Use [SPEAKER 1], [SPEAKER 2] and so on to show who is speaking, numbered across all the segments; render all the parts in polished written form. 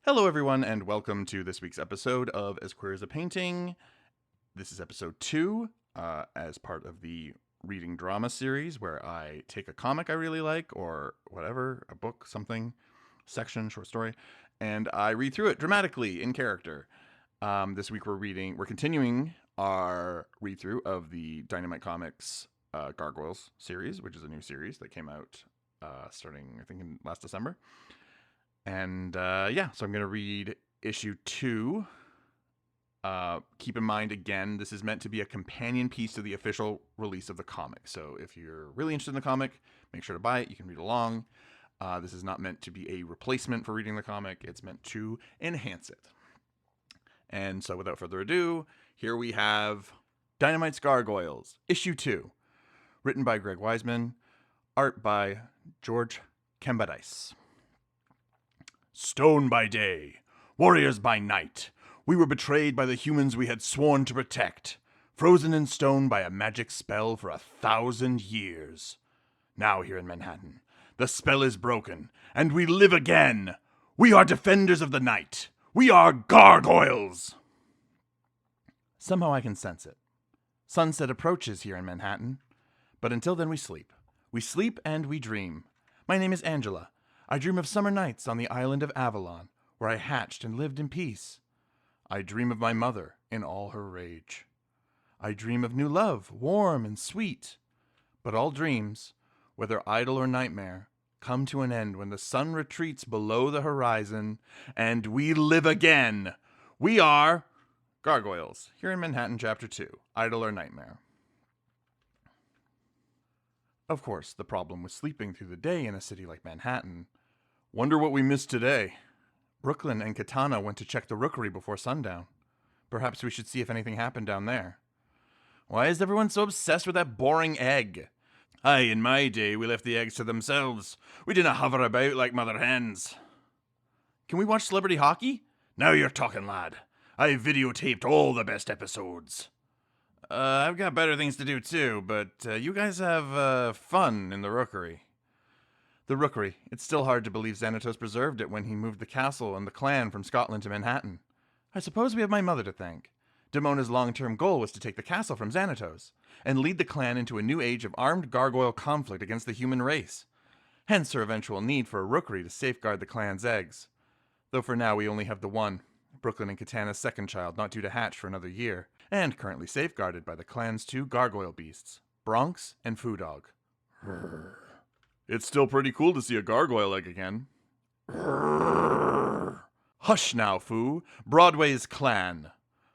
[SPEAKER 1] Hello, everyone, and welcome to this week's episode of As Queer as a Painting. This is episode 2, as part of the reading drama series, where I take a comic I really like, or whatever, a book, something, section, short story, and I read through it dramatically in character. This week we're continuing our read through of the Dynamite Comics Gargoyles series, which is a new series that came out starting, I think, in last December. And so I'm going to read issue 2. Keep in mind, again, this is meant to be a companion piece to the official release of the comic. So if you're really interested in the comic, make sure to buy it. You can read along. This is not meant to be a replacement for reading the comic. It's meant to enhance it. And so without further ado, here we have Dynamite's Gargoyles, issue 2. Written by Greg Weisman. Art by George Kembadais. Stone by day, warriors by night, we were betrayed by the humans we had sworn to protect, frozen in stone by a magic spell for 1,000 years. Now here in Manhattan, the spell is broken, and we live again. We are defenders of the night. We are gargoyles. Somehow I can sense it. Sunset approaches here in Manhattan, but until then we sleep. We sleep and we dream. My name is Angela. I dream of summer nights on the island of Avalon, where I hatched and lived in peace. I dream of my mother in all her rage. I dream of new love, warm and sweet. But all dreams, whether idle or nightmare, come to an end when the sun retreats below the horizon, and we live again. We are Gargoyles, here in Manhattan, Chapter 2, Idle or Nightmare. Of course, the problem with sleeping through the day in a city like Manhattan. Wonder what we missed today. Brooklyn and Katana went to check the rookery before sundown. Perhaps we should see if anything happened down there. Why is everyone so obsessed with that boring egg? Aye, in my day, we left the eggs to themselves. We didn't hover about like mother hens. Can we watch celebrity hockey? Now you're talking, lad. I videotaped all the best episodes. I've got better things to do too, but you guys have fun in the rookery. The rookery. It's still hard to believe Xanatos preserved it when he moved the castle and the clan from Scotland to Manhattan. I suppose we have my mother to thank. Damona's long-term goal was to take the castle from Xanatos and lead the clan into a new age of armed gargoyle conflict against the human race. Hence her eventual need for a rookery to safeguard the clan's eggs. Though for now we only have the one, Brooklyn and Katana's second child, not due to hatch for another year, and currently safeguarded by the clan's 2 gargoyle beasts, Bronx and Foo Dog. It's still pretty cool to see a gargoyle egg again. Hush now, Foo. Broadway's clan.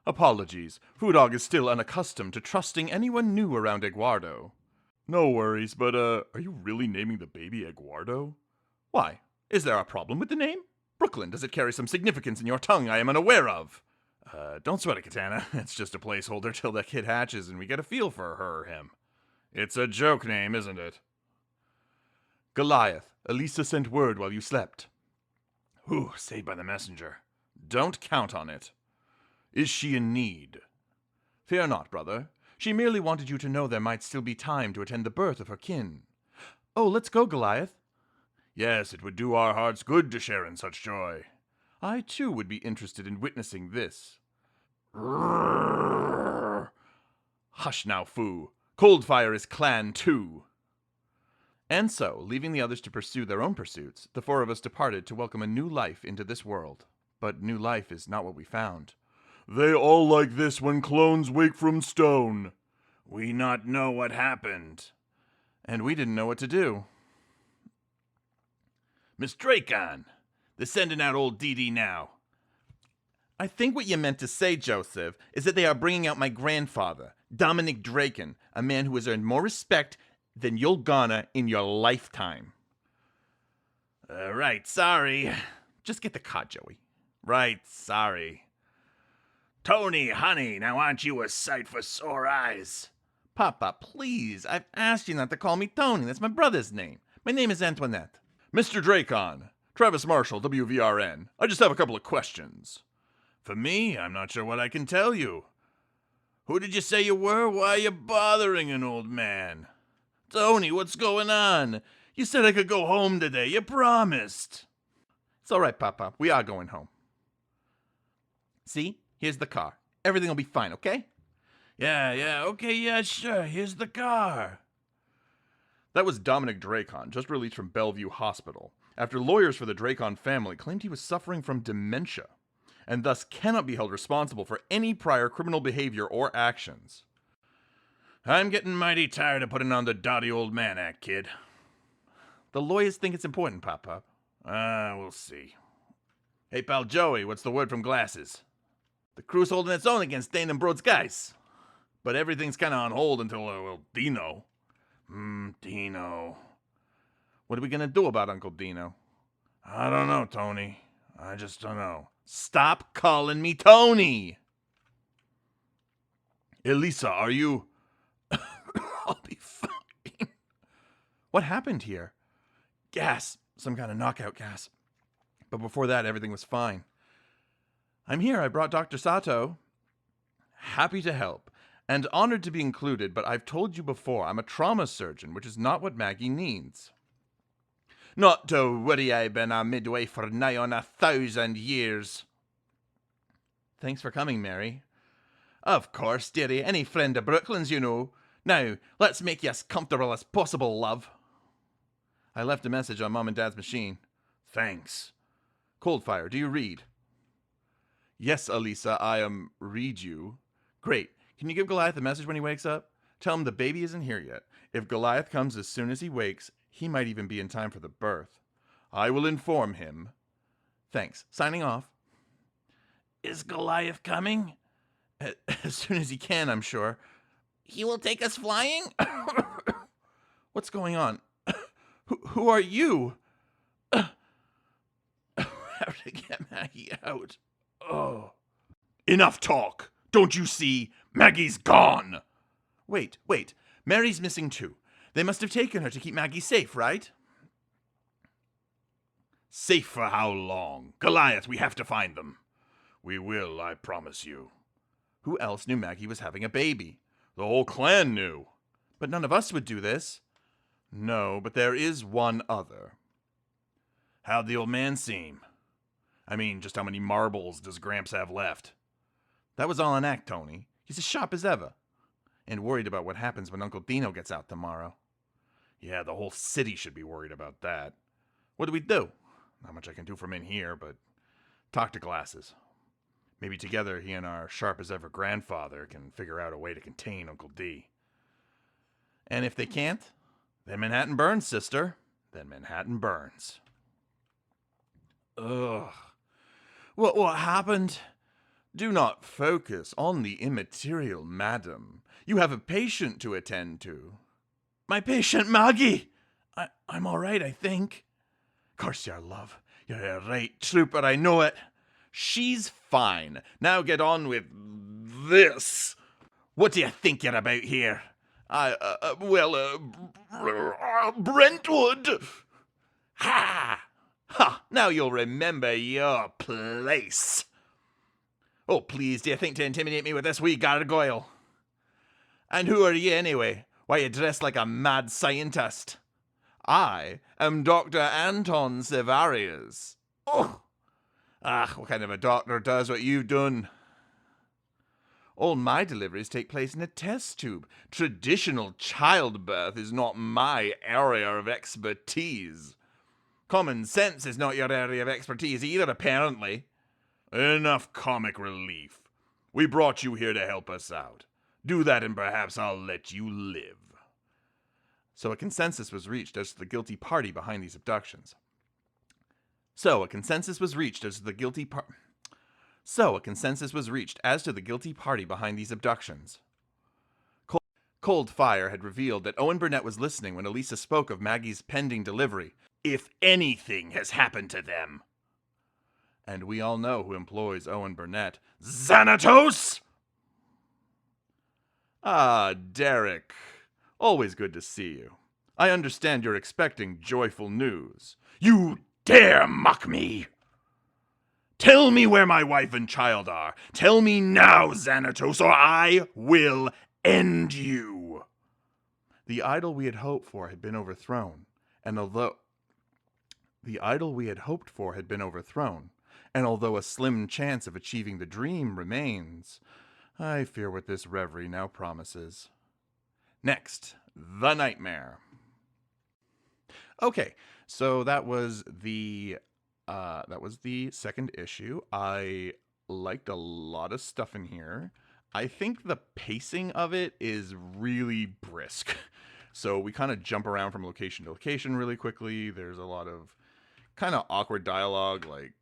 [SPEAKER 1] Apologies. Foo Dog is still unaccustomed to trusting anyone new around Eguardo. No worries, but are you really naming the baby Eguardo? Why? Is there a problem with the name? Brooklyn, does it carry some significance in your tongue I am unaware of? Don't sweat it, Katana. It's just a placeholder till the kid hatches and we get a feel for her or him. It's a joke name, isn't it? Goliath, Elisa sent word while you slept. Whew, saved by the messenger. Don't count on it. Is she in need? Fear not, brother. She merely wanted you to know there might still be time to attend the birth of her kin. Oh, let's go, Goliath. Yes, it would do our hearts good to share in such joy. I, too, would be interested in witnessing this. Hush now, Foo. Coldfire is clan, too. And so, leaving the others to pursue their own pursuits, the 4 of us departed to welcome a new life into this world. But new life is not what we found. They all like this when clones wake from stone. We not know what happened. And we didn't know what to do. Miss Dracon, they're sending out old Dee now. I think what you meant to say, Joseph, is that they are bringing out my grandfather, Dominic Dracon, a man who has earned more respect than you'll gonna in your lifetime. Right, sorry. Just get the cot, Joey. Right, sorry. Tony, honey, now aren't you a sight for sore eyes? Papa, please, I've asked you not to call me Tony. That's my brother's name. My name is Antoinette. Mr. Dracon, Travis Marshall, WVRN. I just have a couple of questions. For me, I'm not sure what I can tell you. Who did you say you were? Why are you bothering an old man? Tony, what's going on? You said I could go home today. You promised. It's all right, Papa. We are going home. See? Here's the car. Everything will be fine, okay?
[SPEAKER 2] Yeah, okay, yeah, sure, here's the car.
[SPEAKER 1] That was Dominic Dracon, just released from Bellevue Hospital, after lawyers for the Dracon family claimed he was suffering from dementia, and thus cannot be held responsible for any prior criminal behavior or actions.
[SPEAKER 2] I'm getting mighty tired of putting on the dotty old man act, kid.
[SPEAKER 1] The lawyers think it's important, Pop-Pop.
[SPEAKER 2] We'll see. Hey, pal Joey, what's the word from Glasses?
[SPEAKER 1] The crew's holding its own against Dane and Broad's guys.
[SPEAKER 2] But everything's kind of on hold until, Dino. Dino.
[SPEAKER 1] What are we gonna do about Uncle Dino?
[SPEAKER 2] I don't know, Tony. I just don't know.
[SPEAKER 1] Stop calling me Tony!
[SPEAKER 2] Elisa, are you...
[SPEAKER 1] I'll be fine. What happened here? Gas. Some kind of knockout gas. But before that, everything was fine. I'm here. I brought Dr. Sato. Happy to help. And honored to be included, but I've told you before, I'm a trauma surgeon, which is not what Maggie needs.
[SPEAKER 2] Not to worry, I've been a midwife for nigh on 1,000 years.
[SPEAKER 1] Thanks for coming, Mary.
[SPEAKER 2] Of course, dearie. Any friend of Brooklyn's, you know. Now, let's make you as comfortable as possible, love.
[SPEAKER 1] I left a message on Mom and Dad's machine.
[SPEAKER 2] Thanks.
[SPEAKER 1] Coldfire, do you read? Yes, Elisa, I read you. Great. Can you give Goliath a message when he wakes up? Tell him the baby isn't here yet. If Goliath comes as soon as he wakes, he might even be in time for the birth. I will inform him. Thanks. Signing off.
[SPEAKER 2] Is Goliath coming?
[SPEAKER 1] As soon as he can, I'm sure.
[SPEAKER 2] He will take us flying?
[SPEAKER 1] What's going on? Who are you?
[SPEAKER 2] Have to get Maggie out. Oh.
[SPEAKER 1] Enough talk. Don't you see? Maggie's gone. Wait. Mary's missing too. They must have taken her to keep Maggie safe, right?
[SPEAKER 2] Safe for how long? Goliath, we have to find them. We will, I promise you.
[SPEAKER 1] Who else knew Maggie was having a baby?
[SPEAKER 2] The whole clan knew.
[SPEAKER 1] But none of us would do this. No, but there is one other.
[SPEAKER 2] How'd the old man seem? I mean, just how many marbles does Gramps have left?
[SPEAKER 1] That was all an act, Tony. He's as sharp as ever. And worried about what happens when Uncle Dino gets out tomorrow.
[SPEAKER 2] Yeah, the whole city should be worried about that.
[SPEAKER 1] What do we do?
[SPEAKER 2] Not much I can do from in here, but
[SPEAKER 1] talk to Glasses. Maybe together he and our sharp-as-ever grandfather can figure out a way to contain Uncle D. And if they can't, then Manhattan burns, sister. Then Manhattan burns.
[SPEAKER 2] Ugh. What happened?
[SPEAKER 1] Do not focus on the immaterial, madam. You have a patient to attend to.
[SPEAKER 2] My patient, Maggie! I'm all right, I think.
[SPEAKER 1] Course you're, love. You're a right trooper, I know it. She's fine. Now get on with this.
[SPEAKER 2] What do you think you're about here?
[SPEAKER 1] Brentwood.
[SPEAKER 2] Ha! Now you'll remember your place. Oh, please, do you think to intimidate me with this wee gargoyle? And who are you anyway? Why you dressed like a mad scientist?
[SPEAKER 1] I am Dr. Anton Sevarius.
[SPEAKER 2] Oh! What kind of a doctor does what you've done?
[SPEAKER 1] All my deliveries take place in a test tube. Traditional childbirth is not my area of expertise.
[SPEAKER 2] Common sense is not your area of expertise either, apparently.
[SPEAKER 1] Enough comic relief. We brought you here to help us out. Do that and perhaps I'll let you live. So a consensus was reached as to the guilty party behind these abductions. Cold Fire had revealed that Owen Burnett was listening when Elisa spoke of Maggie's pending delivery.
[SPEAKER 2] If anything has happened to them.
[SPEAKER 1] And we all know who employs Owen Burnett.
[SPEAKER 2] Xanatos!
[SPEAKER 1] Ah, Derek. Always good to see you. I understand you're expecting joyful news.
[SPEAKER 2] You dare mock me! Tell me where my wife and child are. Tell me now, Xanatos, or I will end you.
[SPEAKER 1] The idol we had hoped for had been overthrown, and And although a slim chance of achieving the dream remains, I fear what this reverie now promises. Next, The Nightmare. Okay, so that was the second issue. I liked a lot of stuff in here. I think the pacing of it is really brisk. So we kind of jump around from location to location really quickly. There's a lot of kind of awkward dialogue, like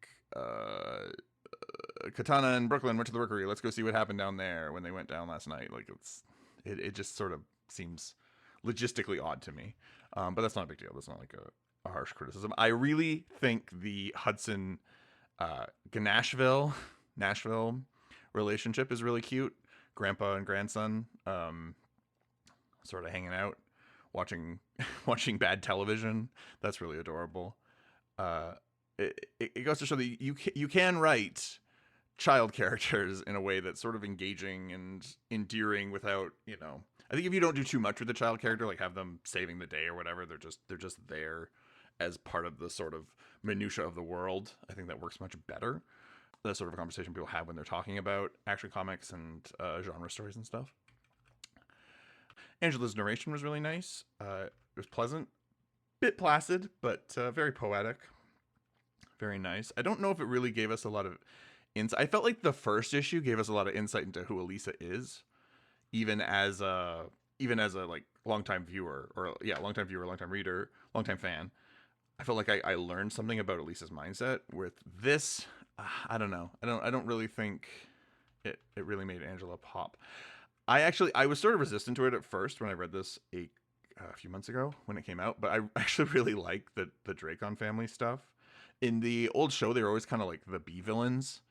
[SPEAKER 1] Katana and Brooklyn went to the rookery. Let's go see what happened down there when they went down last night. Like it just sort of seems logistically odd to me. But that's not a big deal. That's not like a harsh criticism. I really think the Hudson Nashville relationship is really cute. Grandpa and grandson sort of hanging out, watching watching bad television. That's really adorable. It goes to show that you can write child characters in a way that's sort of engaging and endearing without, I think if you don't do too much with the child character, like have them saving the day or whatever, they're just there as part of the sort of minutia of the world. I think that works much better. That's sort of a conversation people have when they're talking about action comics and genre stories and stuff. Angela's narration was really nice. It was pleasant, bit placid, but very poetic. Very nice. I don't know if it really gave us a lot of insight. I felt like the first issue gave us a lot of insight into who Elisa is, even as a like longtime viewer, longtime reader, longtime fan. I felt like I learned something about Elisa's mindset. With this, I don't know. I don't really think it really made Angela pop. I was sort of resistant to it at first when I read this a few months ago when it came out, but I actually really like the Dracon family stuff. In the old show, they were always kind of like the B villains.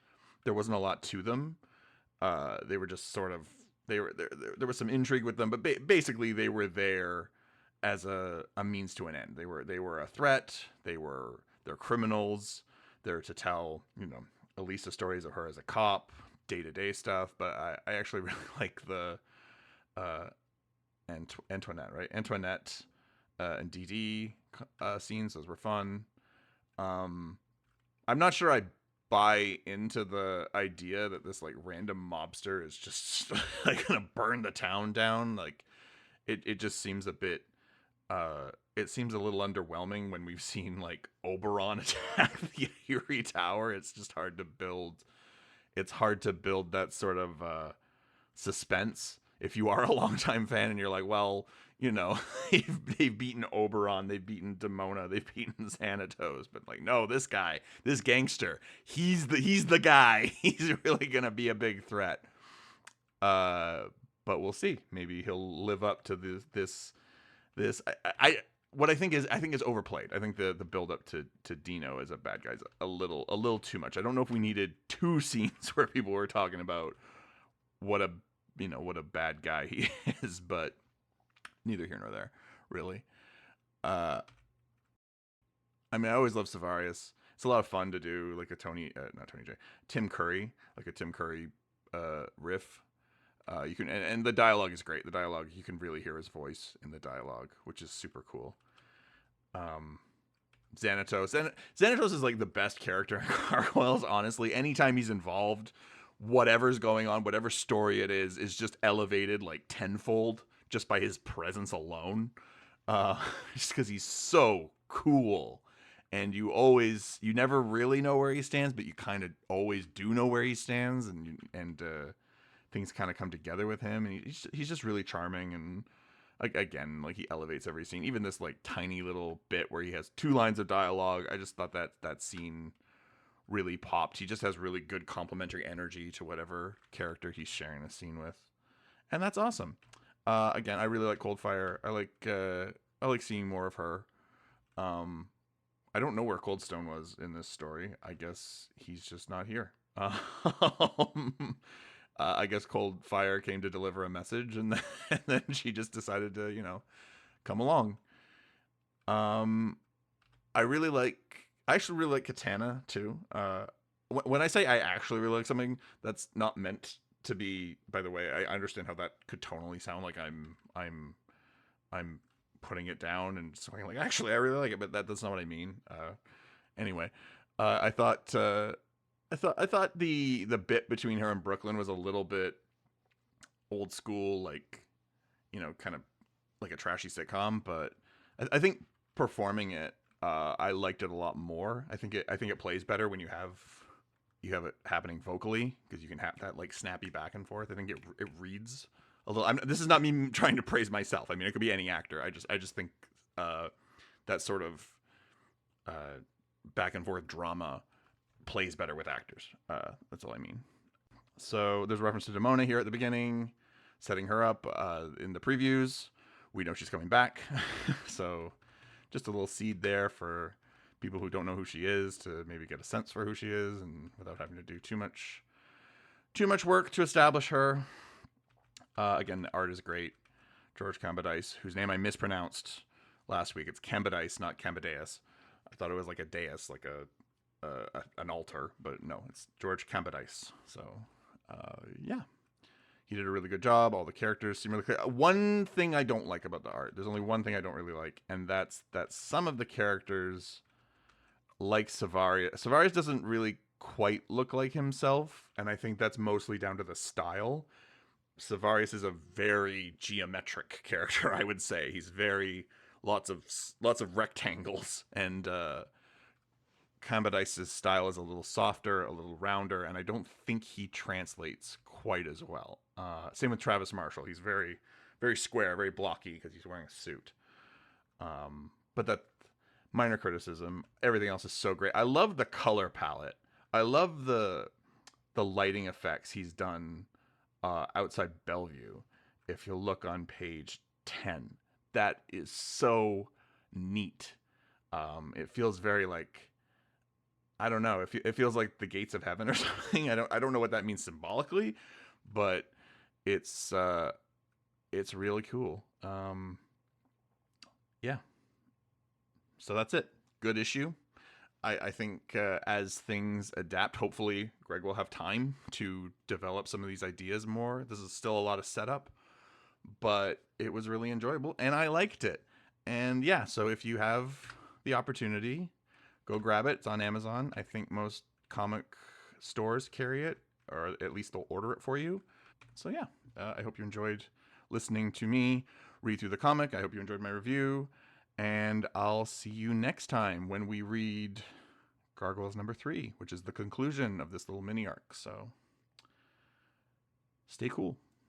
[SPEAKER 1] There wasn't a lot to them. They were just sort of there was some intrigue with them, but basically they were there as a means to an end. They were a threat. They're criminals. They're to tell Elisa stories of her as a cop, day-to-day stuff. But I actually really like the Antoinette, right? Antoinette and Dee Dee scenes. Those were fun. I'm not sure I buy into the idea that this like random mobster is just like gonna burn the town down. Like it just seems a bit it seems a little underwhelming when we've seen like Oberon attack the Erie Tower. It's just hard to build that sort of suspense if you are a longtime fan and you're like, well, they've beaten Oberon, they've beaten Demona, they've beaten Xanatos, but like, no, this gangster, he's the guy. He's really gonna be a big threat. But we'll see. Maybe he'll live up to this. What I think is overplayed. I think the build up to Dino as a bad guy is a little too much. I don't know if we needed two scenes where people were talking about what a bad guy he is, but neither here nor there, really. I always love Savarius. It's a lot of fun to do, like a Tim Curry, like a Tim Curry riff. You can, and the dialogue is great. The dialogue, you can really hear his voice in the dialogue, which is super cool. Xanatos is like the best character in Gargoyles, honestly. Anytime he's involved, whatever's going on, whatever story it is just elevated like tenfold just by his presence alone. Just because he's so cool. And you never really know where he stands, but you kind of always do know where he stands, and things kind of come together with him, and he's just really charming, and again, like he elevates every scene. Even this like tiny little bit where he has 2 lines of dialogue, I just thought that scene really popped. He just has really good complementary energy to whatever character he's sharing a scene with, and that's awesome. Again, I really like Coldfire. I like seeing more of her. I don't know where Coldstone was in this story. I guess he's just not here. I guess Coldfire came to deliver a message, and then she just decided to, come along. I actually really like Katana too. When I say I actually really like something, that's not meant to be. By the way, I understand how that could tonally sound like I'm putting it down and saying like, actually I really like it, but that's not what I mean. Anyway, I thought I thought the bit between her and Brooklyn was a little bit old school, like, kind of like a trashy sitcom, but I think performing it, I liked it a lot more. I think it plays better when you have it happening vocally, because you can have that like snappy back and forth. I think it reads a little. This is not me trying to praise myself. I mean, it could be any actor. I just think that sort of uh, back and forth drama plays better with actors. That's all I mean. So there's a reference to Demona here at the beginning, setting her up in the previews. We know she's coming back, so just a little seed there for people who don't know who she is to maybe get a sense for who she is, and without having to do too much work to establish her. Again, the art is great. George Cambadise, whose name I mispronounced last week. It's Cambadise, not Cambadeus. I thought it was like a dais, like an altar, but no, it's George Cambadise. So, yeah, he did a really good job. All the characters seem really clear. One thing I don't like about the art, there's only one thing I don't really like, and that's that some of the characters, like Savarius doesn't really quite look like himself, and I think that's mostly down to the style. Savarius is a very geometric character, I would say. He's very lots of rectangles, and Cambadice's style is a little softer, a little rounder, and I don't think he translates quite as well. Same with Travis Marshall. He's very, very square, very blocky because he's wearing a suit. But that minor criticism. Everything else is so great. I love the color palette. I love the lighting effects he's done outside Bellevue. If you look on page 10, that is so neat. It feels very like, I don't know. It feels like the gates of heaven or something. I don't know what that means symbolically, but it's really cool. Yeah. So that's it. Good issue. I think as things adapt, hopefully Greg will have time to develop some of these ideas more. This is still a lot of setup, but it was really enjoyable and I liked it. And yeah, so if you have the opportunity, go grab it. It's on Amazon. I think most comic stores carry it, or at least they'll order it for you. So yeah, I hope you enjoyed listening to me read through the comic. I hope you enjoyed my review, and I'll see you next time when we read Gargoyles #3, which is the conclusion of this little mini arc. So stay cool.